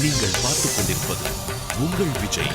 நீங்கள் பார்த்துக் கொண்டிருப்பது உங்கள் விஜய்.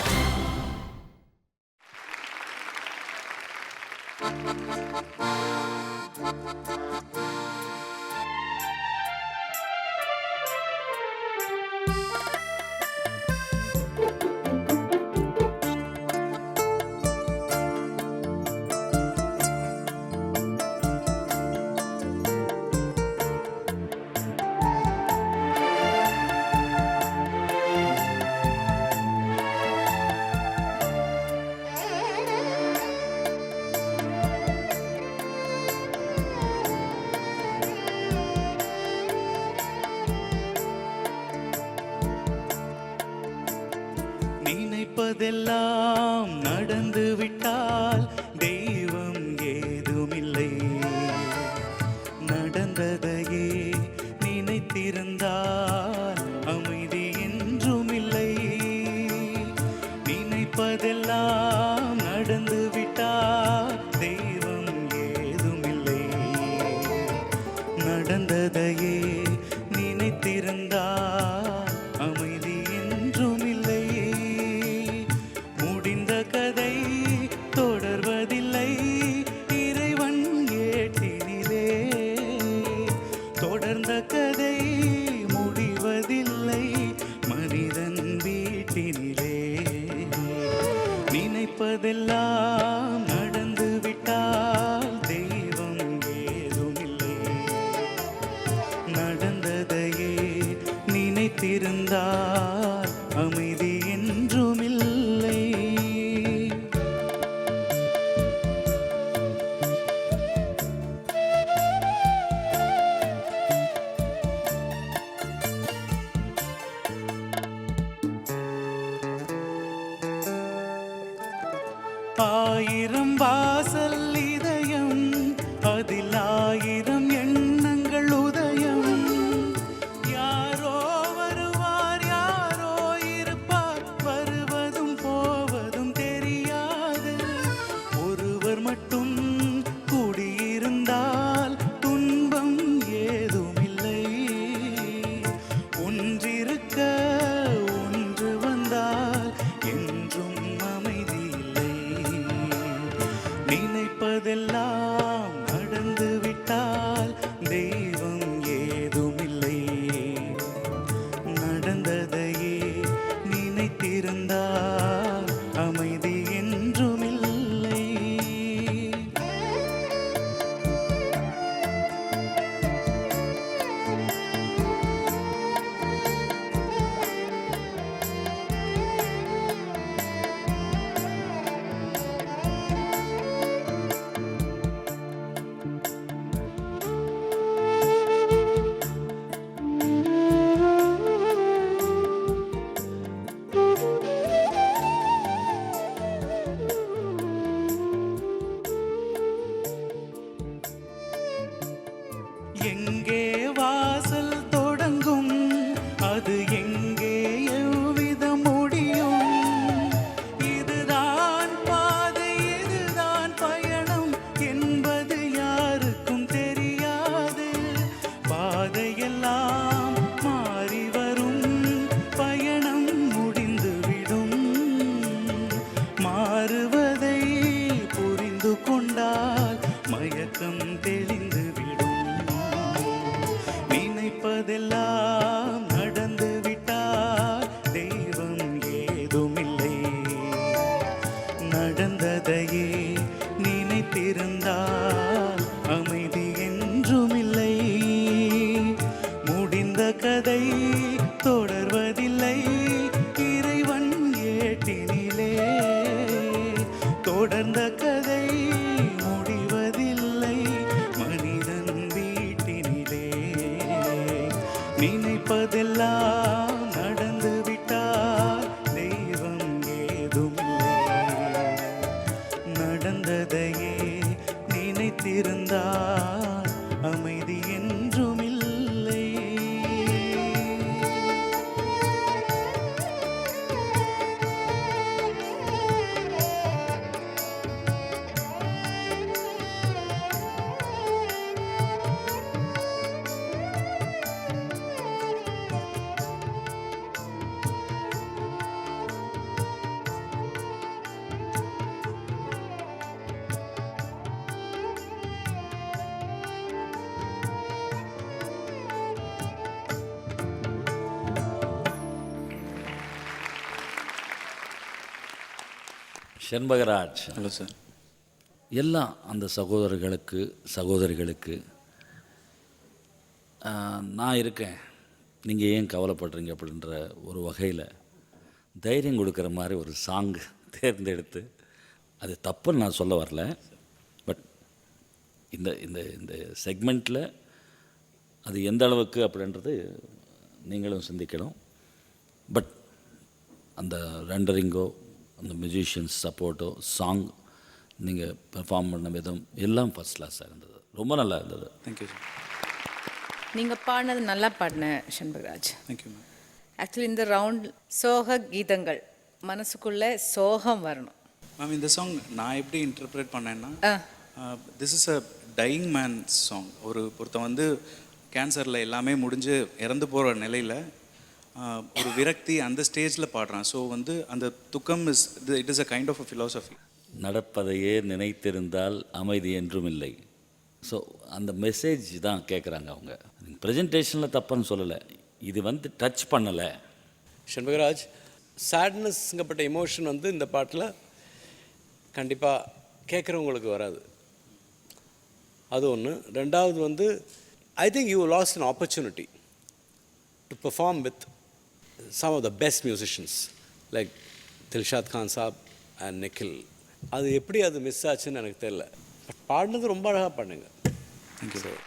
நினைப்பதெல்லாம் நடந்து விட்டால் தெய்வம் ஏதுமில்லை. நடந்ததையே நினைத்திருந்தால் அமைதி என்றுமில்லை. நினைப்பதெல்லாம் நடந்து விட்டால் தெய்வம் ஏதுமில்லை. நடந்ததையே நினைத்திருந்தால் அமைதி என்றுமில்லை. முடிந்த கதை தொடர்வதில்லை இறைவன் ஏட்டினிலே. தொடர்ந்த கதை முடிவதில்லை மனிதன் வீட்டினிலே. நினைப்பதெல்லாம் நடந்து விட்டால் தெய்வம் ஏதுமில்லை. நடந்ததையே நினைத்திருந்தால் அமைதி என்றுமில்லை. ஆயிரம் வாசல் இதயம், அதில் ஆயிரம் எண்ணங்கள் உதயம். யாரோ வருவார், யாரோ இருப்பார், வருவதும் போவதும் தெரியாது. ஒருவர் மட்டும் கூடியிருந்தால் துன்பம் ஏதுமில்லை. ஒன்றிருக்க ஒன்று வந்தால் என்றும் அமைதி இல்லை. நினைப்பதெல்லாம் நடந்து விட்டால் தெய்வம் ஏதுமில்லை. நடந்ததையே நினைத்திருந்தால் அமைதி என்றுமில்லை. எங்கே வாசல் தொடங்கும், அது எங்கே எவ்விதம் முடியும்? இதுதான் பாதை, இதுதான் பயணம் என்பது யாருக்கும் தெரியாது. பாதையெல்லாம் மாறி வரும், பயணம் முடிந்துவிடும். மாறுவதை புரிந்து கொண்டால் மயக்கம் தெளிந்துவிடும். நினைப்பதெல்லாம் நடந்து விட்டால் ஷண்பகராஜ், ஹலோ சார். எல்லாம் அந்த சகோதரிகளுக்கு நான் இருக்கேன், நீங்கள் ஏன் கவலைப்படுறீங்க அப்படின்ற ஒரு வகையில் தைரியம் கொடுக்குற மாதிரி ஒரு சாங் தேர்ந்தெடுத்து, அது தப்புன்னு நான் சொல்ல வரல, பட் இந்த இந்த இந்த செக்மெண்ட்டில் அது எந்த அளவுக்கு அப்படின்றது நீங்களும் சிந்திக்கணும். பட் அந்த ரெண்டரிங்கோ, அந்த மியூசிஷியன்ஸ் சப்போர்ட்டோ, சாங் நீங்கள் பெர்ஃபார்ம் பண்ண விதம் எல்லாம் ஃபஸ்ட் கிளாஸாக இருந்தது, ரொம்ப நல்லா இருந்தது. Thank you sir. நீங்கள் பாடினது நல்லா பாடின ஷண்பகராஜ். Thank you ma'am. ஆக்சுவலி இந்த ரவுண்ட் சோக கீதங்கள், மனசுக்குள்ளே சோகம் வரணும். மேம், இந்த சாங் நான் எப்படி இன்டர்பிரேட் பண்ணேன்னா, this is a dying man song. ஒருத்தன் வந்து கேன்சரில் எல்லாமே முடிஞ்சு இறந்து போகிற நிலையில் ஒரு விரக்தி அந்த ஸ்டேஜில் பாடுறான். ஸோ வந்து அந்த துக்கம் it is a kind of a philosophy. நடப்பதையே நினைத்திருந்தால் அமைதி என்றும் இல்லை. ஸோ அந்த மெசேஜ் தான் கேட்குறாங்க அவங்க. ப்ரெசன்டேஷனில் தப்புன்னு சொல்லலை, இது வந்து டச் பண்ணலை. ஷண்பகராஜ், சேட்னஸ்ங்கப்பட்ட எமோஷன் வந்து இந்த பாட்டில் கண்டிப்பாக கேட்குறவங்களுக்கு வராது. அது ஒன்று. ரெண்டாவது வந்து I think you last an opportunity to perform with some of the best musicians like Dilshad Khan Saab and Nikhil. அது எப்படி அது மிஸ் ஆச்சுன்னு எனக்கு தெரியல. பட் பாடினது ரொம்ப அழகாக பாடுங்க. Thank you sir.